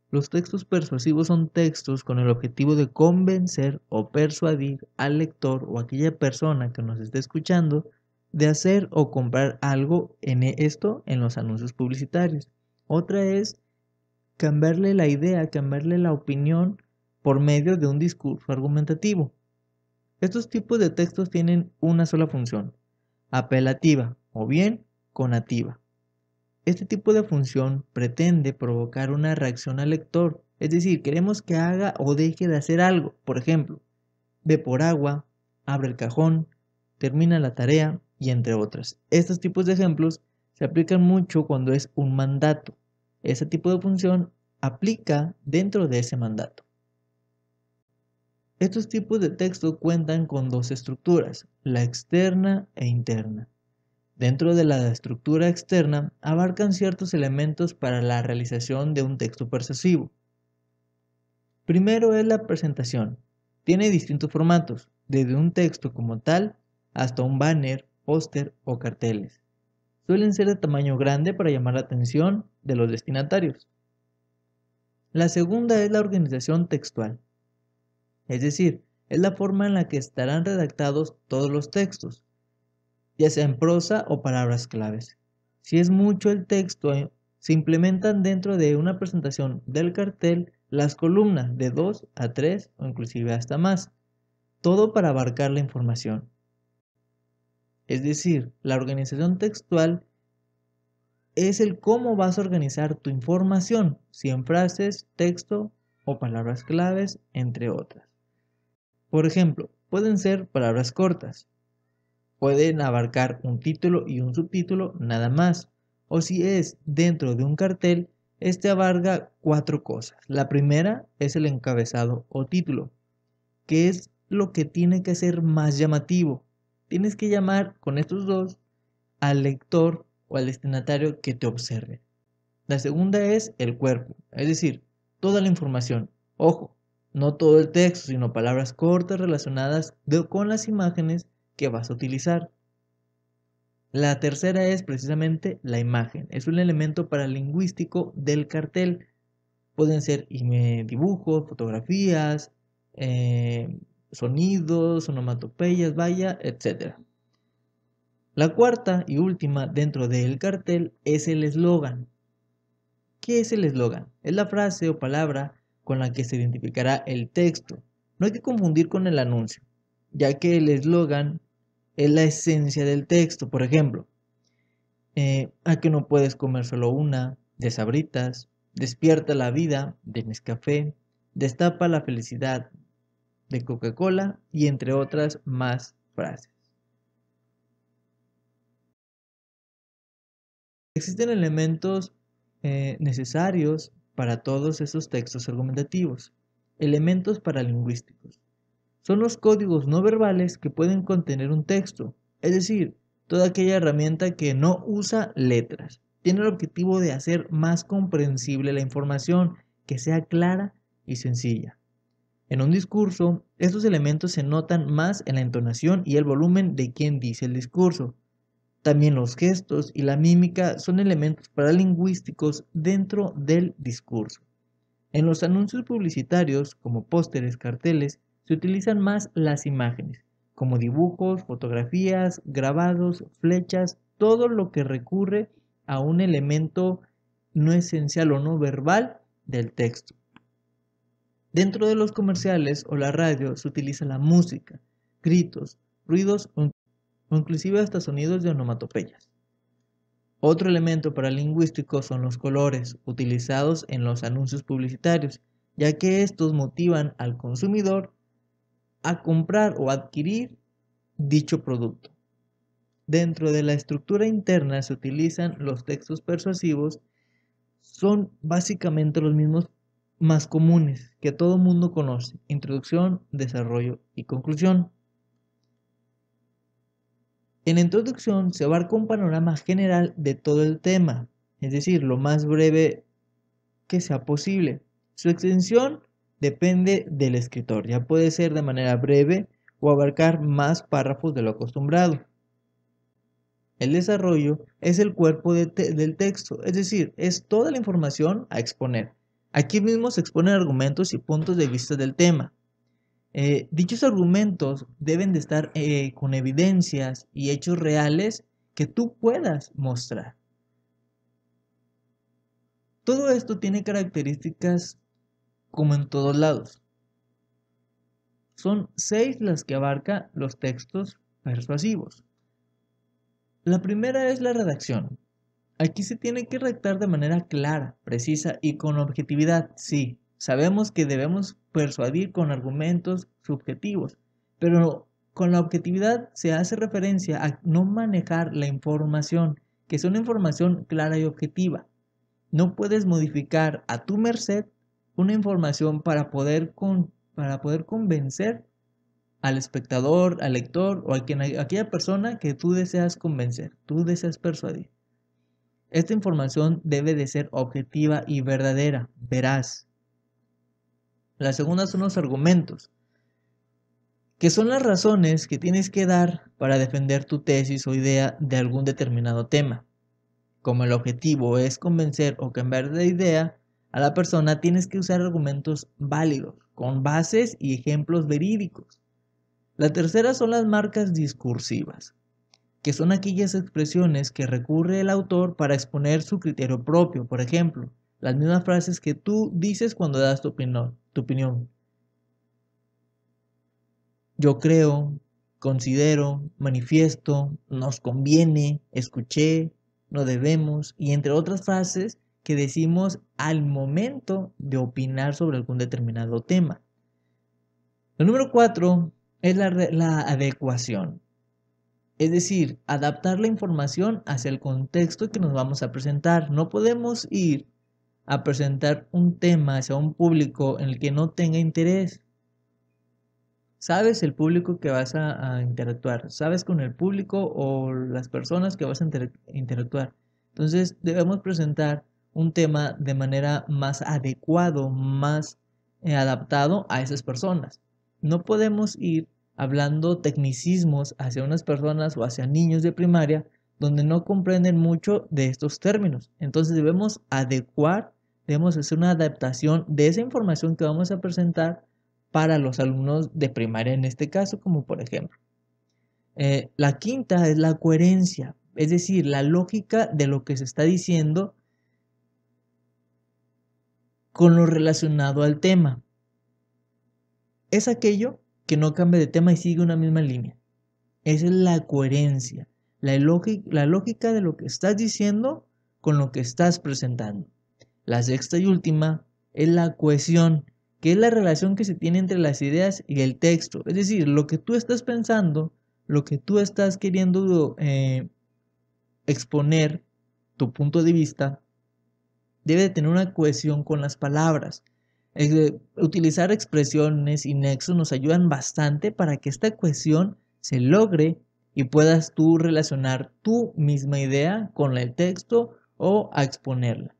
Los textos persuasivos son textos con el objetivo de convencer o persuadir al lector o aquella persona que nos esté escuchando de hacer o comprar algo en los anuncios publicitarios. Otra es cambiarle la idea, cambiarle la opinión por medio de un discurso argumentativo. Estos tipos de textos tienen una sola función, apelativa o bien conativa. Este tipo de función pretende provocar una reacción al lector, es decir, queremos que haga o deje de hacer algo. Por ejemplo, ve por agua, abre el cajón, termina la tarea y entre otras. Estos tipos de ejemplos se aplican mucho cuando es un mandato. Ese tipo de función aplica dentro de ese mandato. Estos tipos de texto cuentan con dos estructuras, la externa e interna. Dentro de la estructura externa abarcan ciertos elementos para la realización de un texto persuasivo. Primero es la presentación. Tiene distintos formatos, desde un texto como tal hasta un banner, póster o carteles. Suelen ser de tamaño grande para llamar la atención de los destinatarios. La segunda es la organización textual, es decir, es la forma en la que estarán redactados todos los textos, ya sea en prosa o palabras claves. Si es mucho el texto, se implementan dentro de una presentación del cartel las columnas de 2 a 3 o inclusive hasta más, todo para abarcar la información. Es decir, la organización textual es el cómo vas a organizar tu información, si en frases, texto o palabras claves, entre otras. Por ejemplo, pueden ser palabras cortas, pueden abarcar un título y un subtítulo nada más. O si es dentro de un cartel, este abarca 4 cosas. La primera es el encabezado o título, que es lo que tiene que ser más llamativo. Tienes que llamar con estos dos al lector o al destinatario que te observe. La segunda es el cuerpo, es decir, toda la información. Ojo, no todo el texto, sino palabras cortas relacionadas con las imágenes que vas a utilizar. La tercera es precisamente la imagen. Es un elemento paralingüístico del cartel. Pueden ser dibujos, fotografías, sonidos, onomatopeyas, vaya, etc. La cuarta y última dentro del cartel es el eslogan. ¿Qué es el eslogan? Es la frase o palabra con la que se identificará el texto. No hay que confundir con el anuncio, ya que el eslogan es la esencia del texto. Por ejemplo, a que no puedes comer solo una, de Sabritas, despierta la vida, de Nescafé, destapa la felicidad, de Coca-Cola y entre otras más frases. Existen elementos necesarios para todos esos textos argumentativos. Elementos paralingüísticos. Son los códigos no verbales que pueden contener un texto, es decir, toda aquella herramienta que no usa letras. Tiene el objetivo de hacer más comprensible la información, que sea clara y sencilla. En un discurso, estos elementos se notan más en la entonación y el volumen de quien dice el discurso. También los gestos y la mímica son elementos paralingüísticos dentro del discurso. En los anuncios publicitarios, como pósteres, carteles, se utilizan más las imágenes, como dibujos, fotografías, grabados, flechas, todo lo que recurre a un elemento no esencial o no verbal del texto. Dentro de los comerciales o la radio se utiliza la música, gritos, ruidos o inclusive hasta sonidos de onomatopeyas. Otro elemento paralingüístico son los colores utilizados en los anuncios publicitarios, ya que estos motivan al consumidor a comprar o adquirir dicho producto. Dentro de la estructura interna se utilizan los textos persuasivos, son básicamente los mismos más comunes que todo mundo conoce: introducción, desarrollo y conclusión. En la introducción se abarca un panorama general de todo el tema, es decir, lo más breve que sea posible. Su extensión depende del escritor, ya puede ser de manera breve o abarcar más párrafos de lo acostumbrado. El desarrollo es el cuerpo del texto, es decir, es toda la información a exponer. Aquí mismo se exponen argumentos y puntos de vista del tema. Dichos argumentos deben de estar con evidencias y hechos reales que tú puedas mostrar. Todo esto tiene características como en todos lados. Son 6 las que abarca los textos persuasivos. La primera es la redacción. Aquí se tiene que redactar de manera clara, precisa y con objetividad. Sí, sabemos que debemos persuadir con argumentos subjetivos, pero con la objetividad se hace referencia a no manejar la información, que es una información clara y objetiva. No puedes modificar a tu merced una información para poder convencer al espectador, al lector o a aquella persona que tú deseas convencer, tú deseas persuadir. Esta información debe de ser objetiva y verdadera, veraz. La segunda son los argumentos, que son las razones que tienes que dar para defender tu tesis o idea de algún determinado tema. Como el objetivo es convencer o cambiar de idea a la persona, tienes que usar argumentos válidos, con bases y ejemplos verídicos. La tercera son las marcas discursivas, que son aquellas expresiones que recurre el autor para exponer su criterio propio. Por ejemplo, las mismas frases que tú dices cuando das tu opinión. Yo creo, considero, manifiesto, nos conviene, escuché, no debemos, y entre otras frases que decimos al momento de opinar sobre algún determinado tema. El número 4 es la adecuación. Es decir, adaptar la información hacia el contexto que nos vamos a presentar. No podemos ir a presentar un tema hacia un público en el que no tenga interés. Sabes el público que vas a interactuar, sabes con el público o las personas que vas a interactuar. Entonces debemos presentar un tema de manera más adecuado, más adaptado a esas personas. No podemos ir hablando tecnicismos hacia unas personas o hacia niños de primaria donde no comprenden mucho de estos términos. Entonces debemos hacer una adaptación de esa información que vamos a presentar para los alumnos de primaria en este caso, como por ejemplo. La quinta es la coherencia, es decir, la lógica de lo que se está diciendo con lo relacionado al tema. Es aquello que no cambia de tema y sigue una misma línea. Esa es la coherencia, la lógica de lo que estás diciendo con lo que estás presentando. La sexta y última es la cohesión, que es la relación que se tiene entre las ideas y el texto. Es decir, lo que tú estás pensando, lo que tú estás queriendo exponer, tu punto de vista, debe de tener una cohesión con las palabras. Utilizar expresiones y nexos nos ayudan bastante para que esta cohesión se logre y puedas tú relacionar tu misma idea con el texto o a exponerla.